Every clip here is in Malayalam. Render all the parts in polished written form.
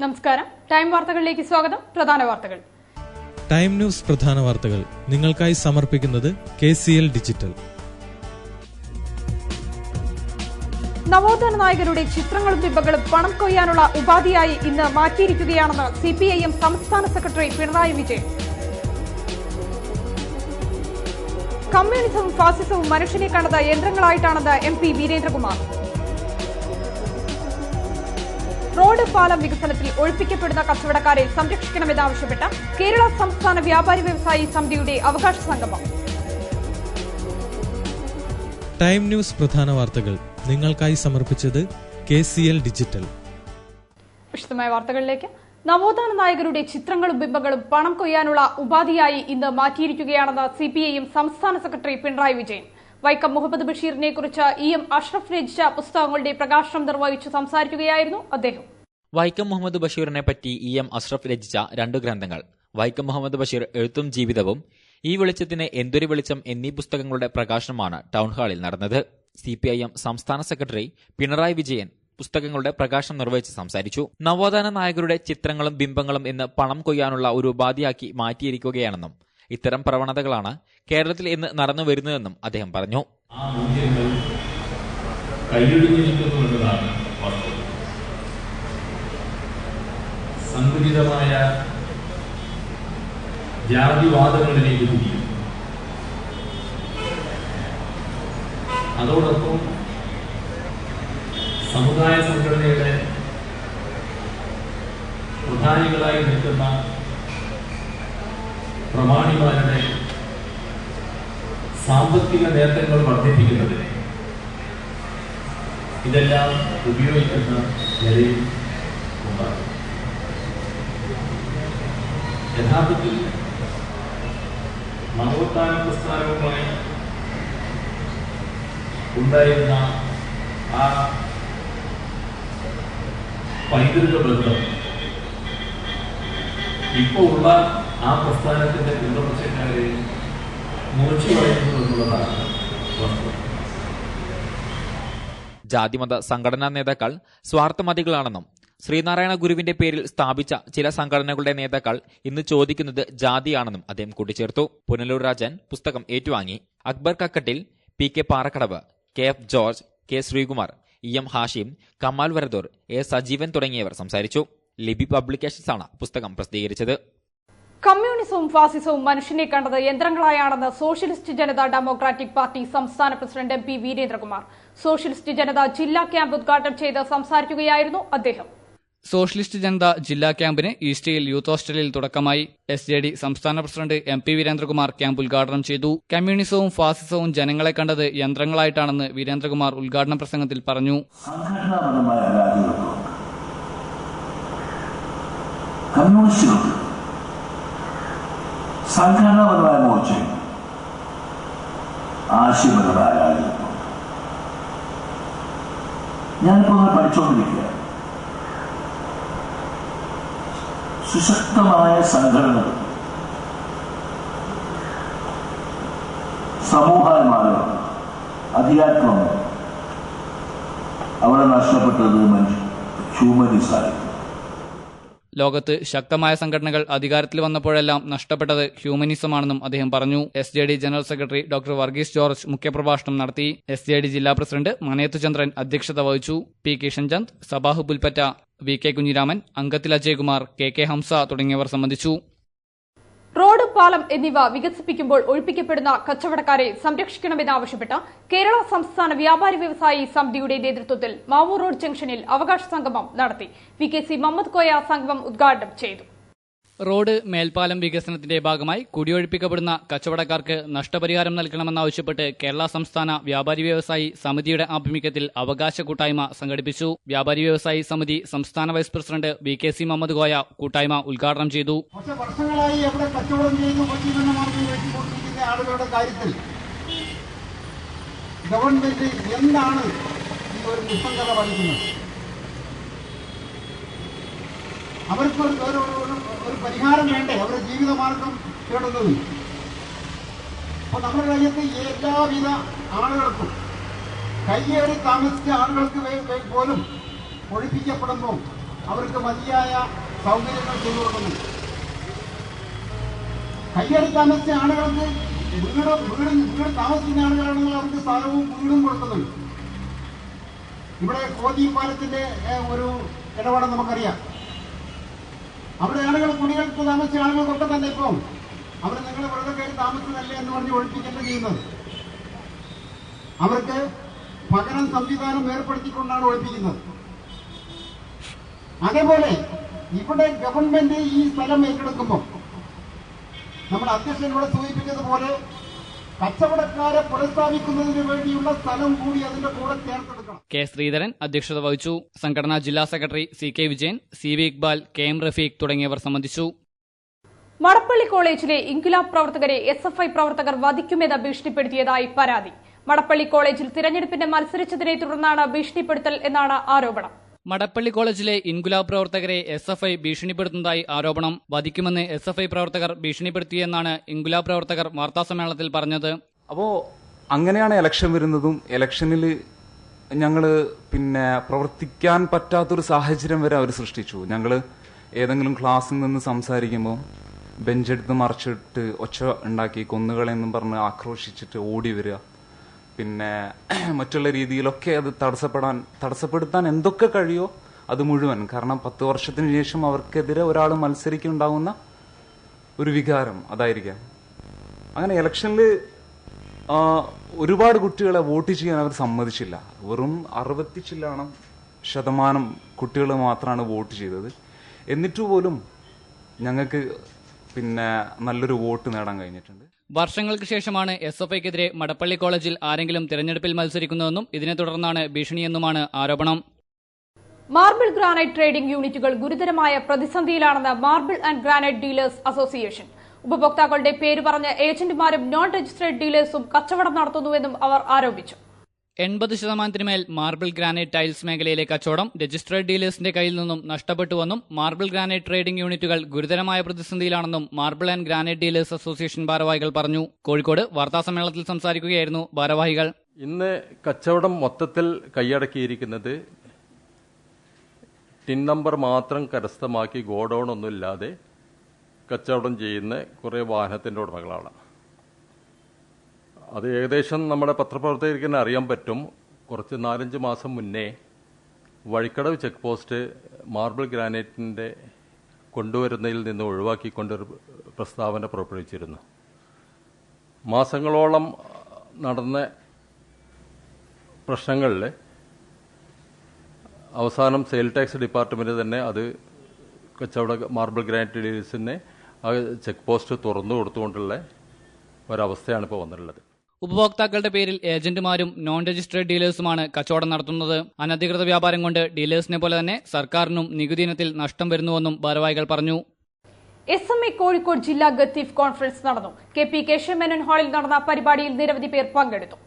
നമസ്കാരം. ടൈം വാർത്തകളിലേക്ക് സ്വാഗതം. പ്രധാന വാർത്തകൾ. ടൈം ന്യൂസ് പ്രധാന വാർത്തകൾ നിങ്ങൾക്കായി സമർപ്പിക്കുന്നത് KCL ഡിജിറ്റൽ. നവോത്ഥാന നായകരുടെ ചിത്രങ്ങളും ബിംബങ്ങളും പണം കൊയ്യാനുള്ള ഉപാധിയായി ഇന്ന് മാറ്റിയിരിക്കുകയാണെന്ന് CPIM സംസ്ഥാന സെക്രട്ടറി പിണറായി വിജയൻ. കമ്മ്യൂണിസവും ഫാസിസവും മനുഷ്യനെ കണ്ടത് യന്ത്രങ്ങളായിട്ടാണെന്ന് MP വീരേന്ദ്രകുമാർ. റോഡ് പാലം വികസനത്തിൽ ഒഴിപ്പിക്കപ്പെടുന്ന കച്ചവടക്കാരെ സംരക്ഷിക്കണമെന്നാവശ്യപ്പെട്ട കേരള സംസ്ഥാന വ്യാപാരി വ്യവസായി സമിതിയുടെ അവകാശ സംഗമം. ടൈം ന്യൂസ് പ്രധാന വാർത്തകൾ നിങ്ങൾക്കായി സമർപ്പിച്ചത് KCL ഡിജിറ്റൽ. വിശദമായ വാർത്തകളിലേക്ക്. നവോത്ഥാന നായകരുടെ ചിത്രങ്ങളും ബിംബങ്ങളും പണം കൊയ്യാനുള്ള ഉപാധിയായി ഇന്ന് മാറ്റിയിരിക്കുകയാണെന്ന് CPIM സംസ്ഥാന സെക്രട്ടറി പിണറായി വിജയൻ. വൈക്കം മുഹമ്മദ് ബഷീറിനെ കുറിച്ച് EM അഷ്റഫ് രചിച്ച പുസ്തകങ്ങളുടെ പ്രകാശനം നിർവഹിച്ചു സംസാരിക്കുകയായിരുന്നു അദ്ദേഹം. വൈക്കം മുഹമ്മദ് ബഷീറിനെ പറ്റി EM അഷ്റഫ് രചിച്ച 2 ഗ്രന്ഥങ്ങൾ വൈക്കം മുഹമ്മദ് ബഷീർ എഴുത്തും ജീവിതവും, ഈ വെളിച്ചത്തിന് എന്തൊരു വെളിച്ചം എന്നീ പുസ്തകങ്ങളുടെ പ്രകാശനമാണ് ടൗൺഹാളിൽ നടന്നത്. CPIM സംസ്ഥാന സെക്രട്ടറി പിണറായി വിജയൻ പുസ്തകങ്ങളുടെ പ്രകാശനം നിർവഹിച്ച് സംസാരിച്ചു. നവോത്ഥാന നായകരുടെ ചിത്രങ്ങളും ബിംബങ്ങളും ഇന്ന് പണം കൊയ്യാനുള്ള ഒരു ഉപാധിയാക്കി മാറ്റിയിരിക്കുകയാണെന്നും ഇത്തരം പ്രവണതകളാണ് കേരളത്തിൽ ഇന്ന് നടന്നു വരുന്നതെന്നും അദ്ദേഹം പറഞ്ഞു. സങ്കുചിതമായ ജാതിവാദങ്ങളിലേക്ക് തിരിയും. അതോടൊപ്പം സമുദായ സംഘടനയുടെ പ്രധാനികളായി നിൽക്കുന്ന പ്രമാണിമാരുടെ സാമ്പത്തിക നേട്ടങ്ങൾ വർദ്ധിപ്പിക്കുന്നതിന് ഇതെല്ലാം ഉപയോഗിക്കുന്ന നിലയിൽ ഉണ്ടാകും. യഥാർത്ഥത്തിൽ നവോത്ഥാന പ്രസ്ഥാനവുമായി ഉണ്ടായിരുന്ന ആ പൈതൃക ബന്ധം ഇപ്പോൾ ഉള്ള ആ പ്രസ്ഥാനത്തിന്റെ പിന്തുണച്ചക്കാരെ മുറിച്ചു കളയുന്നു എന്നുള്ളതാണ് വസ്തുത. ജാതിമത സംഘടനാ നേതാക്കൾ സ്വാർത്ഥമതികളാണെന്നും ശ്രീനാരായണ ഗുരുവിന്റെ പേരിൽ സ്ഥാപിച്ച ചില സംഘടനകളുടെ നേതാക്കൾ ഇന്ന് ചോദിക്കുന്നത് ജാതിയാണെന്നും അദ്ദേഹം കൂട്ടിച്ചേർത്തു. പുനലൂർ രാജൻ പുസ്തകം ഏറ്റുവാങ്ങി. Akbar Kakkattil, PK Parakkadavu, KF George, K Sreekumar, EM Hashim, Kamal Varadoor, A Sajeevan തുടങ്ങിയവർ സംസാരിച്ചു. ലിബി പബ്ലിക്കേഷൻസാണ് പുസ്തകം പ്രസിദ്ധീകരിച്ചത്. കമ്മ്യൂണിസവും ഫാസിസവും മനുഷ്യനെ കണ്ടത് യന്ത്രങ്ങളായാണെന്ന് സോഷ്യലിസ്റ്റ് ജനതാ ഡെമോക്രാറ്റിക് പാർട്ടി സംസ്ഥാന പ്രസിഡന്റ് MP വീരേന്ദ്രകുമാർ. സോഷ്യലിസ്റ്റ് ജനത ജില്ലാ ക്യാമ്പ് ഉദ്ഘാടനം ചെയ്ത് സംസാരിക്കുകയായിരുന്നു അദ്ദേഹം. സോഷ്യലിസ്റ്റ് ജനത ജില്ലാ ക്യാമ്പിന് ഈസ്റ്റ് ഹിൽ യൂത്ത് ഹോസ്റ്റലിൽ തുടക്കമായി. SJD സംസ്ഥാന പ്രസിഡന്റ് MP വീരേന്ദ്രകുമാർ ക്യാമ്പ് ഉദ്ഘാടനം ചെയ്തു. കമ്മ്യൂണിസവും ഫാസിസവും ജനങ്ങളെ കണ്ടത് യന്ത്രങ്ങളായിട്ടാണെന്ന് വീരേന്ദ്രകുമാർ ഉദ്ഘാടന പ്രസംഗത്തിൽ പറഞ്ഞു. കമ്മ്യൂണിസ്റ്റുകൾക്ക് സംഘടനാപരമായ മോർച്ചയും ആശയപരമായ ആരാധനയും ഞാനിപ്പോൾ പഠിച്ചുകൊണ്ടിരിക്കുക. സുശക്തമായ സംഘടനകൾ സമൂഹമാരോ അധികാരക്രമം അവിടെ നഷ്ടപ്പെട്ടത് ഹ്യൂമനിസായി. ലോകത്ത് ശക്തമായ സംഘടനകൾ അധികാരത്തിൽ വന്നപ്പോഴെല്ലാം നഷ്ടപ്പെട്ടത് ഹ്യൂമനിസമാണെന്നും അദ്ദേഹം പറഞ്ഞു. SJD general secretary doctor Varghese George മുഖ്യപ്രഭാഷണം നടത്തി. SJD ജില്ലാ പ്രസിഡന്റ് മനേത്തു ചന്ദ്രൻ അധ്യക്ഷത വഹിച്ചു. P Kishanchand, Sabah Pulpatta, VK Kunhiraman, Ankathil Ajaykumar, KK Hamsa തുടങ്ങിയവർ സംബന്ധിച്ചു. റോഡ്, പാലം എന്നിവ വികസിപ്പിക്കുമ്പോൾ ഒഴിപ്പിക്കപ്പെടുന്ന കച്ചവടക്കാരെ സംരക്ഷിക്കണമെന്നാവശ്യപ്പെട്ട് കേരള സംസ്ഥാന വ്യാപാരി വ്യവസായി സമിതിയുടെ നേതൃത്വത്തിൽ മാവൂർ റോഡ് ജംഗ്ഷനിൽ അവകാശ സംഗമം നടത്തി. VKC മുഹമ്മദ് കോയ സംഗമം ഉദ്ഘാടനം ചെയ്തു. റോഡ്, മേൽപ്പാലം വികസനത്തിന്റെ ഭാഗമായി കുടിയൊഴിപ്പിക്കപ്പെടുന്ന കച്ചവടക്കാർക്ക് നഷ്ടപരിഹാരം നൽകണമെന്നാവശ്യപ്പെട്ട് കേരള സംസ്ഥാന വ്യാപാരി വ്യവസായി സമിതിയുടെ ആഭിമുഖ്യത്തിൽ അവകാശ കൂട്ടായ്മ സംഘടിപ്പിച്ചു. വ്യാപാരി വ്യവസായി സമിതി സംസ്ഥാന vice president VKC Muhammad Koya കൂട്ടായ്മ ഉദ്ഘാടനം ചെയ്തു. വർഷങ്ങളായി അവിടെ കച്ചവടം ചെയ്തു കൊണ്ടിരിക്കുന്ന ആളുകളുടെ കാര്യത്തിൽ ഗവൺമെന്റ് എന്താണ് ഈ ഒരു നിസ്സംഗത വഹിക്കുന്നത്? അവർക്ക് ഒരു പരിഹാരം വേണ്ടേ? അവരുടെ ജീവിതമാർഗം തേടുന്നത്. അപ്പൊ നമ്മുടെ രാജ്യത്ത് എല്ലാവിധ ആളുകൾക്കും കയ്യേറി താമസിച്ച ആളുകൾക്ക് പോലും ഒഴിപ്പിക്കപ്പെടുമ്പോൾ അവർക്ക് മതിയായ സൗകര്യങ്ങൾ ചെയ്തു കൊടുക്കുന്നുണ്ട്. കയ്യേറി താമസിച്ച ആളുകൾക്ക് വീട് താമസിക്കുന്ന ആളുകളാണെങ്കിൽ അവർക്ക് സ്ഥലവും വീടും കൊടുക്കുന്നുണ്ട്. ഇവിടെ കോതി പാലത്തിന്റെ ഒരു ഇടപാട് നമുക്കറിയാം. അവിടെ ആളുകൾ കുടികൾക്ക് താമസിച്ച ആളുകൾക്കൊക്കെ തന്നെ ഇപ്പം അവർ നിങ്ങൾ വെറുതെ കയറി താമസിച്ചതല്ലേ എന്ന് പറഞ്ഞ് ഒഴിപ്പിക്കല്ല ചെയ്യുന്നത്. അവർക്ക് പകരം സംവിധാനം ഏർപ്പെടുത്തിക്കൊണ്ടാണ് ഒഴിപ്പിക്കുന്നത്. അതേപോലെ ഇവിടെ ഗവൺമെന്റ് ഈ സ്ഥലം ഏറ്റെടുക്കുമ്പോൾ നമ്മുടെ അധ്യക്ഷൻ ഇവിടെ സൂചിപ്പിച്ചതുപോലെ കച്ചവടക്കാരെ പുനഃസ്ഥാപിക്കുന്നതിന് വേണ്ടിയുള്ള സ്ഥലം കൂടി അതിന്റെ കൂടെ ചേർത്തെടുക്കണം. കെ ശ്രീധരൻ അധ്യക്ഷത വഹിച്ചു. സംഘടനാ ജില്ലാ secretary CK Vijayan, CV Iqbal, KM Rafeeq തുടങ്ങിയവർ സംബന്ധിച്ചു. മടപ്പള്ളി കോളേജിലെ ഇൻക്വിലാബ് പ്രവർത്തകരെ SFI പ്രവർത്തകർ വധിക്കുമെന്ന് ഭീഷണിപ്പെടുത്തിയതായി പരാതി. മടപ്പള്ളി കോളേജിൽ തിരഞ്ഞെടുപ്പിന് മത്സരിച്ചതിനെ തുടർന്നാണ് ഭീഷണിപ്പെടുത്തൽ എന്നാണ് ആരോപണം. മടപ്പള്ളി കോളേജിലെ ഇൻക്വിലാബ് പ്രവർത്തകരെ SFI ഭീഷണിപ്പെടുത്തുന്നതായി ആരോപണം. വധിക്കുമെന്ന് SFI പ്രവർത്തകർ ഭീഷണിപ്പെടുത്തിയെന്നാണ് ഇൻക്വിലാബ് പ്രവർത്തകർ വാർത്താസമ്മേളനത്തിൽ പറഞ്ഞത്. അപ്പോൾ അങ്ങനെയാണ് ഇലക്ഷൻ വരുന്നതും ഇലക്ഷനിൽ ഞങ്ങൾ പ്രവർത്തിക്കാൻ പറ്റാത്തൊരു സാഹചര്യം വരെ അവർ സൃഷ്ടിച്ചു. ഞങ്ങൾ ഏതെങ്കിലും ക്ലാസ്സിൽ നിന്ന് സംസാരിക്കുമ്പോൾ ബെഞ്ചെടുത്ത് മറിച്ചിട്ട് ഒച്ച ഉണ്ടാക്കി കൊന്നുകളെന്നും പറഞ്ഞ് ആക്രോശിച്ചിട്ട് ഓടി വരിക, മറ്റുള്ള രീതിയിലൊക്കെ അത് തടസ്സപ്പെടുത്താൻ എന്തൊക്കെ കഴിയോ അത് മുഴുവൻ. കാരണം 10 വർഷത്തിന് ശേഷം അവർക്കെതിരെ ഒരാൾ മത്സരിക്കുന്നുണ്ടാവുന്ന ഒരു വികാരം അതായിരിക്കാം. അങ്ങനെ ഇലക്ഷനിൽ ഒരുപാട് കുട്ടികളെ വോട്ട് ചെയ്യാൻ അവർ സമ്മതിച്ചില്ല. വെറും 60% കുട്ടികൾ മാത്രമാണ് വോട്ട് ചെയ്തത്. എന്നിട്ടുപോലും ഞങ്ങൾക്ക് നല്ലൊരു വോട്ട് നേടാൻ കഴിഞ്ഞിട്ടുണ്ട്. വർഷങ്ങൾക്ക് ശേഷമാണ് SFIക്കെതിരെ മടപ്പള്ളി കോളേജിൽ ആരെങ്കിലും തിരഞ്ഞെടുപ്പിൽ മത്സരിക്കുന്നതെന്നും ഇതിനെ തുടർന്നാണ് ഭീഷണിയെന്നുമാണ് ആരോപണം. മാർബിൾ ഗ്രാനൈറ്റ് ട്രേഡിംഗ് യൂണിറ്റുകൾ ഗുരുതരമായ പ്രതിസന്ധിയിലാണെന്ന് marble and granite dealers association. ഉപഭോക്താക്കളുടെ പേര് പറഞ്ഞ് ഏജന്റുമാരും നോൺ രജിസ്ട്രേഡ് ഡീലേഴ്സും കച്ചവടം നടത്തുന്നുവെന്നും അവർ ആരോപിച്ചു. 80% മേൽ മാർബിൾ ഗ്രാനൈറ്റ് ടൈൽസ് മേഖലയിലെ കച്ചവടം രജിസ്ട്രേഡ് ഡീലേഴ്സിന്റെ കയ്യിൽ നിന്നും നഷ്ടപ്പെട്ടുവെന്നും മാർബിൾ ഗ്രാനൈറ്റ് ട്രേഡിംഗ് യൂണിറ്റുകൾ ഗുരുതരമായ പ്രതിസന്ധിയിലാണെന്നും marble and granite dealers association ഭാരവാഹികൾ പറഞ്ഞു. കോഴിക്കോട് വാർത്താസമ്മേളനത്തിൽ സംസാരിക്കുകയായിരുന്നു ഭാരവാഹികൾ. ഇന്ന് കച്ചവടം മൊത്തത്തിൽ കൈയടക്കിയിരിക്കുന്നത് ടിൻ നമ്പർ മാത്രം കരസ്ഥമാക്കി ഗോഡൌൺ ഒന്നുമില്ലാതെ കച്ചവടം ചെയ്യുന്ന കുറേ വാഹനത്തിന്റെ ഉടമകളാണ്. അത് ഏകദേശം നമ്മുടെ പത്രപ്രവർത്തകർക്ക് തന്നെ അറിയാൻ പറ്റും. കുറച്ച് 4-5 മാസം മുന്നേ വഴിക്കടവ് ചെക്ക് പോസ്റ്റ് മാർബിൾ ഗ്രാനൈറ്റിൻ്റെ കൊണ്ടുവരുന്നതിൽ നിന്ന് ഒഴിവാക്കിക്കൊണ്ടൊരു പ്രസ്താവന പുറപ്പെടുവിച്ചിരുന്നു. മാസങ്ങളോളം നടന്ന പ്രശ്നങ്ങളിൽ അവസാനം സെയിൽ ടാക്സ് ഡിപ്പാർട്ട്മെൻറ്റ് തന്നെ അത് മാർബിൾ ഗ്രാനൈറ്റ് ഡീലേഴ്സിനെ ആ ചെക്ക് പോസ്റ്റ് തുറന്നു കൊടുത്തുകൊണ്ടുള്ള ഒരവസ്ഥയാണ് ഇപ്പോൾ വന്നിട്ടുള്ളത്. ഉപഭോക്താക്കളുടെ പേരിൽ ഏജന്റുമാരും നോൺ രജിസ്ട്രേഡ് ഡീലേഴ്സുമാണ് കച്ചവടം നടത്തുന്നത്. അനധികൃത വ്യാപാരം കൊണ്ട് ഡീലേഴ്സിനെ പോലെ തന്നെ സർക്കാരിനും നികുതി ഇനത്തിൽ നഷ്ടം വരുന്നുവെന്നും ഭാരവാഹികൾ പറഞ്ഞു. SMA കോഴിക്കോട് ജില്ലാ ഗത്തീഫ് കോൺഫറൻസ് നടന്നു. KP കേശവമേനോൻ ഹാളിൽ നടന്ന പരിപാടിയിൽ നിരവധി പേർ പങ്കെടുത്തു.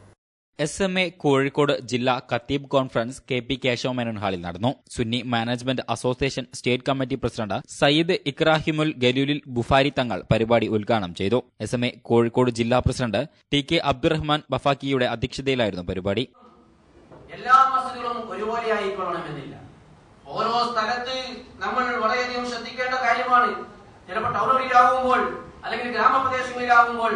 SMA കോഴിക്കോട് ജില്ലാ ഖത്തീബ് കോൺഫറൻസ് KP കേശവമേനോൻ ഹാളിൽ നടന്നു. Sunni management association state committee president Sayyid Ikrahimul ഗലൂലിൽ ബുഫാരി തങ്ങൾ പരിപാടി ഉദ്ഘാടനം ചെയ്തു. SMA കോഴിക്കോട് ജില്ലാ പ്രസിഡന്റ് TK അബ്ദുറഹ്മാൻ ബഫാക്കിയുടെ അധ്യക്ഷതയിലായിരുന്നു പരിപാടി. എല്ലാ മസ്ജിദുകളും ഒരുപോലെയായിക്കൊള്ളണമെന്നില്ല. ഓരോ സ്ഥലത്ത് നമ്മൾ വളരെയധികം ശ്രദ്ധിക്കേണ്ട കാര്യമാണ്. ചിലപ്പോൾ ടൗണുകളിലാകുമ്പോൾ അല്ലെങ്കിൽ ഗ്രാമപ്രദേശങ്ങളിലാകുമ്പോൾ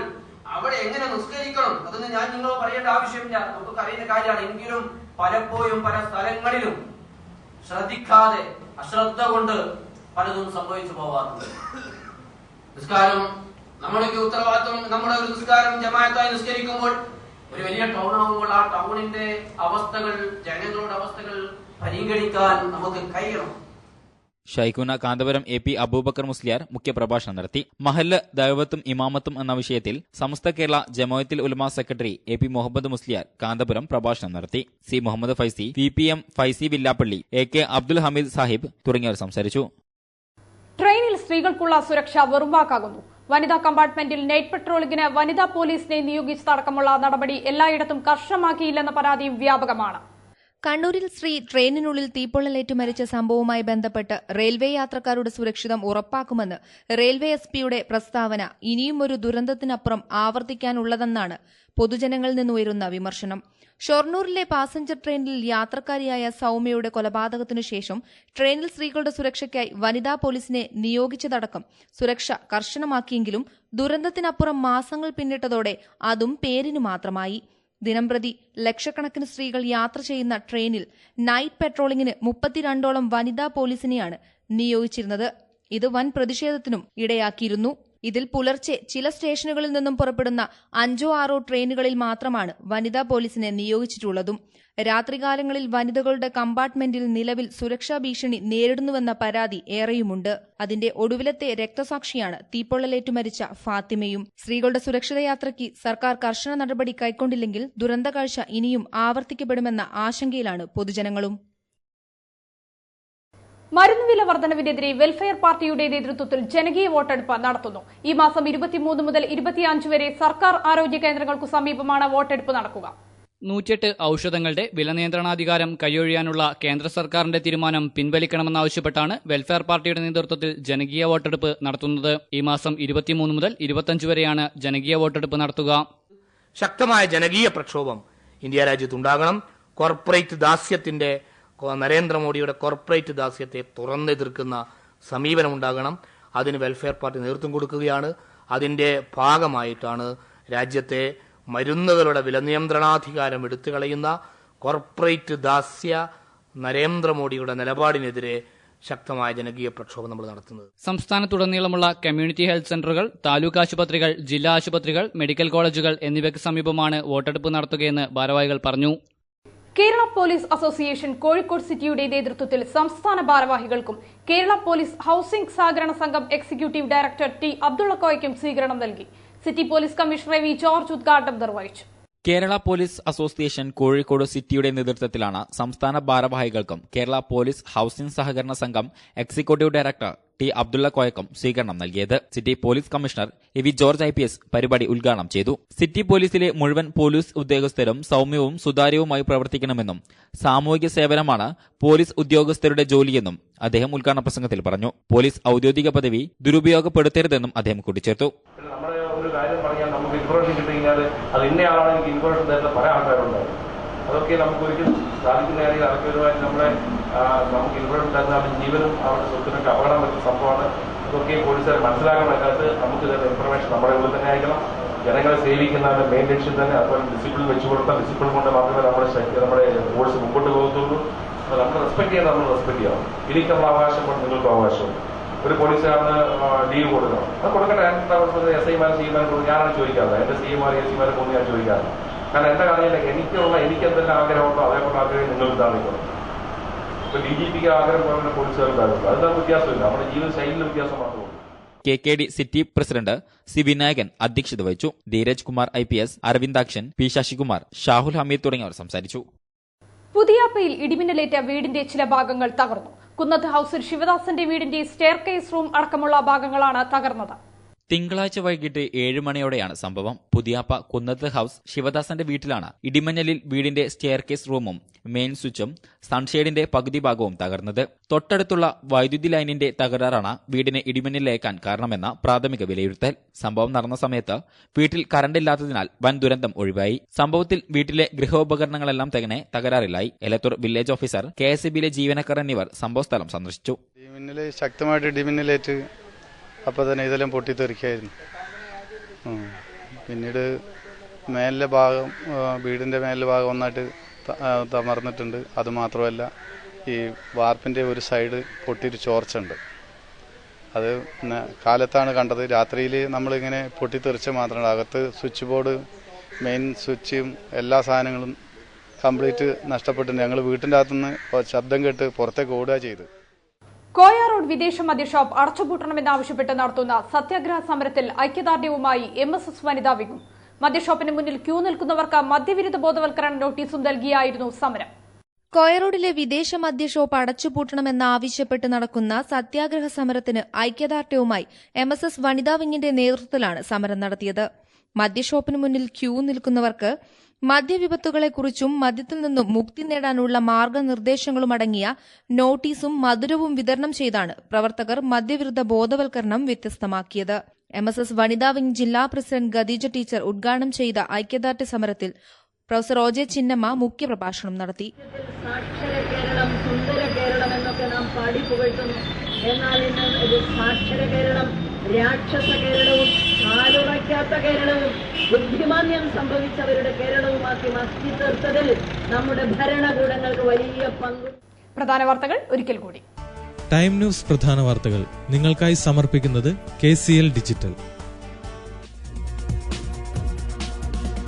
അവിടെ എങ്ങനെ നിസ്കരിക്കണം അതൊന്നും ഞാൻ നിങ്ങളോട് പറയേണ്ട ആവശ്യമില്ല, നമുക്ക് അറിയുന്ന കാര്യമാണ്. എങ്കിലും പലപ്പോഴും പല സ്ഥലങ്ങളിലും ശ്രദ്ധിക്കാതെ അശ്രദ്ധ കൊണ്ട് പലതും സംഭവിച്ചു പോവാറുണ്ട്. നിസ്കാരം നമ്മുടെയൊക്കെ ഉത്തരവാദിത്വം. നമ്മുടെ ഒരു നിസ്കാരം ജമാഅത്തായി നിസ്കരിക്കുമ്പോൾ ഒരു വലിയ ടൗൺ ആകുമ്പോൾ ആ ടൗണിന്റെ അവസ്ഥകൾ, ജനങ്ങളുടെ അവസ്ഥകൾ പരിഗണിക്കാൻ നമുക്ക് കഴിയണം. ഷൈഖുന കാന്തപുരം AP അബൂബക്കർ മുസ്ലിയാർ മുഖ്യപ്രഭാഷണം നടത്തി. മഹല്ല് ദഅവത്തും ഇമാമത്തും എന്ന വിഷയത്തിൽ സമസ്ത കേരള ജമാഅത്തുൽ ഉലമ സെക്രട്ടറി AP മുഹമ്മദ് മുസ്ലിയാർ കാന്തപുരം പ്രഭാഷണം നടത്തി. C Muhammad Faizy, VPM Faizy വില്ലാപ്പള്ളി, AK Abdul Hameed Sahib തുടങ്ങിയവർ സംസാരിച്ചു. ട്രെയിനിൽ സ്ത്രീകൾക്കുള്ള സുരക്ഷ വെറുവാക്കാകുന്നു. വനിതാ കമ്പാർട്ട്മെന്റിൽ നൈറ്റ് പെട്രോളിംഗിന് വനിതാ പോലീസിനെ നിയോഗിച്ചതടക്കമുള്ള നടപടി എല്ലായിടത്തും കർശനമാക്കിയില്ലെന്ന പരാതിയും വ്യാപകമാണ്. കണ്ണൂരിൽ സ്ത്രീ ട്രെയിനിനുള്ളിൽ തീപ്പൊള്ളലേറ്റ് മരിച്ച സംഭവവുമായി ബന്ധപ്പെട്ട് റെയിൽവേ യാത്രക്കാരുടെ സുരക്ഷിതം ഉറപ്പാക്കുമെന്ന് റെയിൽവേ എസ്പിയുടെ പ്രസ്താവന ഇനിയും ഒരു ദുരന്തത്തിനപ്പുറം ആവർത്തിക്കാനുള്ളതെന്നാണ് പൊതുജനങ്ങളിൽ നിന്നുയരുന്ന വിമർശനം. ഷൊർണൂരിലെ പാസഞ്ചർ ട്രെയിനിൽ യാത്രക്കാരിയായ സൌമ്യയുടെ കൊലപാതകത്തിനു ശേഷം ട്രെയിനിൽ സ്ത്രീകളുടെ സുരക്ഷയ്ക്കായി വനിതാ പോലീസിനെ നിയോഗിച്ചതടക്കം സുരക്ഷ കർശനമാക്കിയെങ്കിലും ദുരന്തത്തിനപ്പുറം മാസങ്ങൾ പിന്നിട്ടതോടെ അതും പേരിനു മാത്രമായി. ദിനംപ്രതി ലക്ഷക്കണക്കിന് സ്ത്രീകൾ യാത്ര ചെയ്യുന്ന ട്രെയിനിൽ നൈറ്റ് പെട്രോളിംഗിന് 32ഓളം വനിതാ പോലീസിനെയാണ് നിയോഗിച്ചിരുന്നത്. ഇത് വൻ പ്രതിഷേധത്തിനും ഇടയാക്കിയിരുന്നു. ഇതിൽ പുലർച്ചെ ചില സ്റ്റേഷനുകളിൽ നിന്നും പുറപ്പെടുന്ന 5-6 ട്രെയിനുകളിൽ മാത്രമാണ് വനിതാ പോലീസിനെ നിയോഗിച്ചിട്ടുള്ളതും. രാത്രികാലങ്ങളിൽ വനിതകളുടെ കമ്പാർട്ട്മെന്റിൽ നിലവിൽ സുരക്ഷാ ഭീഷണി നേരിടുന്നുവെന്ന പരാതി ഏറെയുമുണ്ട്. അതിന്റെ ഒടുവിലത്തെ രക്തസാക്ഷിയാണ് തീപ്പൊള്ളലേറ്റു മരിച്ച ഫാത്തിമയും. സ്ത്രീകളുടെ സുരക്ഷിത യാത്രയ്ക്ക് സർക്കാർ കർശന നടപടി കൈക്കൊണ്ടില്ലെങ്കിൽ ദുരന്തകാഴ്ച ഇനിയും ആവർത്തിക്കപ്പെടുമെന്ന ആശങ്കയിലാണ് പൊതുജനങ്ങളും. മരുന്നുവില വർധനവിനെതിരെ വെൽഫെയർ പാർട്ടിയുടെ നേതൃത്വത്തിൽ ജനകീയ വോട്ടെടുപ്പ് നടത്തുന്നു. ഈ മാസം 23 മുതൽ 25 വരെ സർക്കാർ ആരോഗ്യ കേന്ദ്രങ്ങൾക്കു സമീപമാണ് വോട്ടെടുപ്പ് നടക്കുക. 108 ഔഷധങ്ങളുടെ വില നിയന്ത്രണാധികാരം കൈയൊഴിയാനുള്ള കേന്ദ്ര സർക്കാരിന്റെ തീരുമാനം പിൻവലിക്കണമെന്നാവശ്യപ്പെട്ടാണ് വെൽഫെയർ പാർട്ടിയുടെ നേതൃത്വത്തിൽ ജനകീയ വോട്ടെടുപ്പ് നടത്തുന്നത്. ഈ മാസം 23 മുതൽ 25 വരെയാണ് ജനകീയ വോട്ടെടുപ്പ് നടത്തുക. ശക്തമായ ജനകീയ പ്രക്ഷോഭം ഇന്ത്യ രാജ്യത്തുണ്ടാകണം. കോർപ്പറേറ്റ് ദാസ്യത്തിന്റെ നരേന്ദ്രമോദിയുടെ കോർപ്പറേറ്റ് ദാസ്യത്തെ തുറന്നെതിർക്കുന്ന സമീപനമുണ്ടാകണം. അതിന് വെൽഫെയർ പാർട്ടി നേതൃത്വം കൊടുക്കുകയാണ്. അതിന്റെ ഭാഗമായിട്ടാണ് രാജ്യത്തെ മരുന്നുകളുടെ വില നിയന്ത്രണാധികാരം എടുത്തുകളയുന്ന കോർപ്പറേറ്റ് ദാസ്യ നരേന്ദ്രമോദിയുടെ നിലപാടിനെതിരെ ശക്തമായ ജനകീയ പ്രക്ഷോഭം നമ്മൾ നടത്തുന്നത്. സംസ്ഥാനത്തുടനീളമുള്ള കമ്മ്യൂണിറ്റി ഹെൽത്ത് സെന്ററുകൾ, താലൂക്ക് ആശുപത്രികൾ, ജില്ലാ ആശുപത്രികൾ, മെഡിക്കൽ കോളേജുകൾ എന്നിവയ്ക്ക് സമീപമാണ് വോട്ടെടുപ്പ് നടത്തുകയെന്ന് ഭാരവാഹികൾ പറഞ്ഞു. കേരള പോലീസ് അസോസിയേഷൻ കോഴിക്കോട് സിറ്റിയുടെ നേതൃത്വത്തിൽ സംസ്ഥാന ഭാരവാഹികൾക്കും കേരള പോലീസ് ഹൌസിംഗ് സഹകരണ സംഘം എക്സിക്യൂട്ടീവ് ഡയറക്ടർ ടി അബ്ദുള്ളക്കോയ്ക്കും സ്വീകരണം നൽകി. City police commissioner V George ഉദ്ഘാടനം നിർവഹിച്ചു. കേരള പോലീസ് അസോസിയേഷൻ കോഴിക്കോട് സിറ്റിയുടെ നേതൃത്വത്തിലാണ് സംസ്ഥാന ഭാരവാഹികൾക്കും കേരള പോലീസ് ഹൌസിംഗ് സഹകരണ സംഘം എക്സിക്യൂട്ടീവ് ഡയറക്ടർ ടി അബ്ദുള്ളക്കോയക്കും സ്വീകരണം നൽകിയത്. City police commissioner V George IPS പരിപാടി ഉദ്ഘാടനം ചെയ്തു. സിറ്റി പോലീസിലെ മുഴുവൻ പോലീസ് ഉദ്യോഗസ്ഥരും സൌമ്യവും സുതാര്യവുമായി പ്രവർത്തിക്കണമെന്നും സാമൂഹിക സേവനമാണ് പോലീസ് ഉദ്യോഗസ്ഥരുടെ ജോലിയെന്നും അദ്ദേഹം ഉദ്ഘാടന പ്രസംഗത്തിൽ പറഞ്ഞു. പോലീസ് ഔദ്യോഗിക പദവി ദുരുപയോഗപ്പെടുത്തരുതെന്നും അദ്ദേഹം കൂട്ടിച്ചേർത്തു. ഒരു കാര്യം പറഞ്ഞാൽ നമുക്ക് ഇൻഫർമേഷൻ കിട്ടിക്കഴിഞ്ഞാൽ അത് ഇന്നയാളാണ് എനിക്ക് ഇൻഫർമേഷൻ തരുന്ന പല ആൾക്കാരുണ്ടാവും. അതൊക്കെ നമുക്ക് ഒരിക്കലും സാധിക്കുന്ന കാര്യം അതൊക്കെ ഒരുമാതിരി നമുക്ക് ഇൻഫർമേഷൻ തരുന്ന അവരുടെ ജീവനും അവരുടെ സ്വത്തിനൊക്കെ അപകടം പറ്റുന്ന സംഭവമാണ്. അതൊക്കെ പോലീസുകാർ മനസ്സിലാക്കണക്കാലത്ത് നമുക്ക് തരുന്ന ഇൻഫർമേഷൻ നമ്മുടെ ഉള്ളിൽ തന്നെ ആയിരിക്കണം. ജനങ്ങളെ സേവിക്കുന്നതിന്റെ മെയിൻ ലക്ഷ്യം തന്നെ. അതുപോലെ ഡിസിപ്ലിൻ വെച്ചു കൊടുത്താൽ ഡിസിപ്ലിൻ കൊണ്ട് മാത്രമേ നമ്മുടെ ഫോഴ്സ് മുമ്പോട്ട് പോകത്തുള്ളൂ. അപ്പോൾ നമ്മൾ റെസ്പെക്ട് ചെയ്യാൻ നമ്മൾ റെസ്പെക്ട് ചെയ്യണം. എനിക്കുള്ള അവകാശമാണ് നിങ്ങൾക്കും അവകാശമുണ്ട്. ഒരു പോലീസുകാരന് ലീവ് കൊടുക്കണം, അത് കൊടുക്കട്ടെ. SI-മാർ CM-മാർ ഞാനാണ് ചോദിക്കാറ്. എന്റെ CM-മാർ SC-മാരെ കൊണ്ട് ഞാൻ ചോദിക്കാറ്. കാരണം എന്റെ കാര്യമില്ല, എനിക്ക് എന്തെല്ലാം ആഗ്രഹമുണ്ടോ അതേപോലെ ആഗ്രഹം നിങ്ങൾ ഉണ്ടാകും. ഇപ്പൊ DGPക്ക് ആഗ്രഹം പോലെ പോലീസുകാർ ഉണ്ടാകും. അത് നമുക്ക് വ്യത്യാസമില്ല, നമ്മുടെ ജീവിത ശൈലിയിൽ വ്യത്യാസം മാത്രമേ. KKD city president C Vinayakan അധ്യക്ഷത വഹിച്ചു. ധീരജ് കുമാർ IPS, അരവിന്ദാക്ഷൻ, P ശശികുമാർ, ഷാഹുൽ ഹമീദ് തുടങ്ങിയവർ സംസാരിച്ചു. പുതിയാപ്പയിൽ ഇടിമിന്നലേറ്റ വീടിന്റെ ചില ഭാഗങ്ങൾ തകർന്നു. കുന്നത്ത് ഹൌസിൽ ശിവദാസന്റെ വീടിന്റെ സ്റ്റെയർകേസ് റൂം അടക്കമുള്ള ഭാഗങ്ങളാണ് തകർന്നത്. തിങ്കളാഴ്ച വൈകിട്ട് 7 മണിയോടെയാണ് സംഭവം. പുതിയാപ്പ കുന്നത്ത് ഹൌസ് ശിവദാസന്റെ വീട്ടിലാണ് ഇടിമിന്നലിൽ വീടിന്റെ സ്റ്റെയർകേസ് റൂമും മെയിൻ സ്വിച്ചും സൺഷെയ്ഡിന്റെ പകുതി ഭാഗവും തകർന്നത്. തൊട്ടടുത്തുള്ള വൈദ്യുതി ലൈനിന്റെ തകരാറാണ് വീടിന് ഇടിമിന്നലേക്കാൻ കാരണമെന്ന പ്രാഥമിക വിലയിരുത്തൽ. സംഭവം നടന്ന സമയത്ത് വീട്ടിൽ കറണ്ടില്ലാത്തതിനാൽ വൻ ദുരന്തം ഒഴിവായി. സംഭവത്തിൽ വീട്ടിലെ ഗൃഹോപകരണങ്ങളെല്ലാം തന്നെ തകരാറിലായി. എലത്തൂർ വില്ലേജ് ഓഫീസർ, KSEBിയിലെ ജീവനക്കാർ എന്നിവർ സംഭവസ്ഥലം സന്ദർശിച്ചു. ശക്തമായിട്ട് ഇടിമിന്നലേറ്റ് അപ്പോൾ തന്നെ ഇതെല്ലാം പൊട്ടിത്തെറിക്കായിരുന്നു. പിന്നീട് മേലിലെ ഭാഗം, വീടിൻ്റെ മേലിലെ ഭാഗം ഒന്നായിട്ട് തമർന്നിട്ടുണ്ട്. അതുമാത്രമല്ല ഈ വാർപ്പിൻ്റെ ഒരു സൈഡ് പൊട്ടിയൊരു ചോർച്ചുണ്ട്. അത് കാലത്താണ് കണ്ടത്. രാത്രിയിൽ നമ്മളിങ്ങനെ പൊട്ടിത്തെറിച്ച മാത്രമല്ല, അകത്ത് സ്വിച്ച് ബോർഡ്, മെയിൻ സ്വിച്ചും എല്ലാ സാധനങ്ങളും കംപ്ലീറ്റ് നഷ്ടപ്പെട്ടിട്ടുണ്ട്. ഞങ്ങൾ വീട്ടിൻ്റെ അകത്തുനിന്ന് ശബ്ദം കേട്ട് പുറത്തേക്ക് ഓടുക ചെയ്ത്. കോയ റോഡ് വിദേശ മദ്യഷോപ്പ് അടച്ചുപൂട്ടണമെന്നാവശ്യപ്പെട്ട് നടത്തുന്ന സത്യാഗ്രഹ സമരത്തിൽ ഐക്യദാർഢ്യവുമായി MSS വനിതാ വിംഗും. മദ്യഷോപ്പിന് മുന്നിൽ ക്യൂ നിൽക്കുന്നവർക്ക് മദ്യവിരുദ്ധ ബോധവൽക്കരണ നോട്ടീസും നൽകിയായിരുന്നു സമരം. കോയറോഡിലെ വിദേശ മദ്യഷോപ്പ് അടച്ചുപൂട്ടണമെന്നാവശ്യപ്പെട്ട് നടക്കുന്ന സത്യാഗ്രഹ സമരത്തിന് ഐക്യദാർഢ്യവുമായി MSS വനിതാ വിംഗിന്റെ നേതൃത്വത്തിലാണ് സമരം നടത്തിയത്. മദ്യഷോപ്പിന് മുന്നിൽ ക്യൂ നിൽക്കുന്നവർക്ക് മദ്യവിപത്തുകളെക്കുറിച്ചും മദ്യത്തിൽ നിന്നും മുക്തി നേടാനുള്ള മാർഗനിർദ്ദേശങ്ങളും അടങ്ങിയ നോട്ടീസും മധുരവും വിതരണം ചെയ്താണ് പ്രവർത്തകർ മദ്യവിരുദ്ധ ബോധവൽക്കരണം വ്യത്യസ്തമാക്കിയത്. MSS വനിതാ വിംഗ് ജില്ലാ പ്രസിഡന്റ് ഖദീജ ടീച്ചർ ഉദ്ഘാടനം ചെയ്ത ഐക്യദാർഢ്യ സമരത്തിൽ പ്രൊഫസർ OJ ചിന്നമ്മ മുഖ്യപ്രഭാഷണം നടത്തി. സാക്ഷര കേരളം, സുന്ദര കേരളം എന്നൊക്കെ നാം പാടി പുകഴ്ത്തുന്നു. എന്നാൽ ഇന്ന് ഒരു സാക്ഷര കേരളം രാക്ഷസ കേരളവും കാലുറയ്ക്കാത്ത കേരളവും ബുദ്ധിമാന്യം സംഭവിച്ചവരുടെ കേരളവുമാക്കി മാറ്റി തീർത്തതിൽ നമ്മുടെ ഭരണകൂടങ്ങൾക്ക് വലിയ പങ്ക്. പ്രധാന വാർത്തകൾ ഒരിക്കൽ കൂടി. ടൈം ന്യൂസ് പ്രധാന വാർത്തകൾ നിങ്ങൾക്കായി സമർപ്പിക്കുന്നത് KCL ഡിജിറ്റൽ.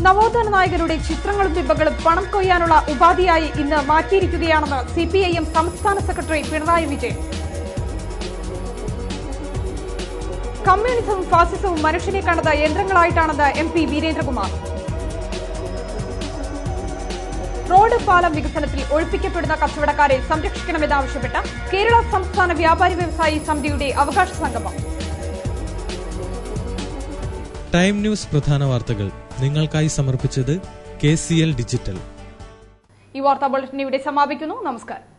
നവോത്ഥാന നായകരുടെ ചിത്രങ്ങളും ബിംബങ്ങളും പണം കൊയ്യാനുള്ള ഉപാധിയായി ഇന്ന് മാറ്റിയിരിക്കുകയാണെന്ന് CPIM സംസ്ഥാന സെക്രട്ടറി പിണറായി വിജയൻ. കമ്മ്യൂണിസവും ഫാസിസവും മനുഷ്യനെ കണ്ടത് യന്ത്രങ്ങളായിട്ടാണെന്ന് MP വീരേന്ദ്രകുമാർ. റോഡ് പാലം വികസനത്തിൽ ഒഴിപ്പിക്കപ്പെടുന്ന കച്ചവടക്കാരെ സംരക്ഷിക്കണമെന്നാവശ്യപ്പെട്ട് കേരള സംസ്ഥാന വ്യാപാരി വ്യവസായി സമിതിയുടെ അവകാശ സംഗമം. ടൈം ന്യൂസ് പ്രധാന വാർത്തകൾ നിങ്ങൾക്കായി സമർപ്പിച്ചത് KCL ഡിജിറ്റൽ. ഈ വാർത്താ ബുള്ളറ്റിൻ ഇവിടെ സമാപിക്കുന്നു. നമസ്കാരം.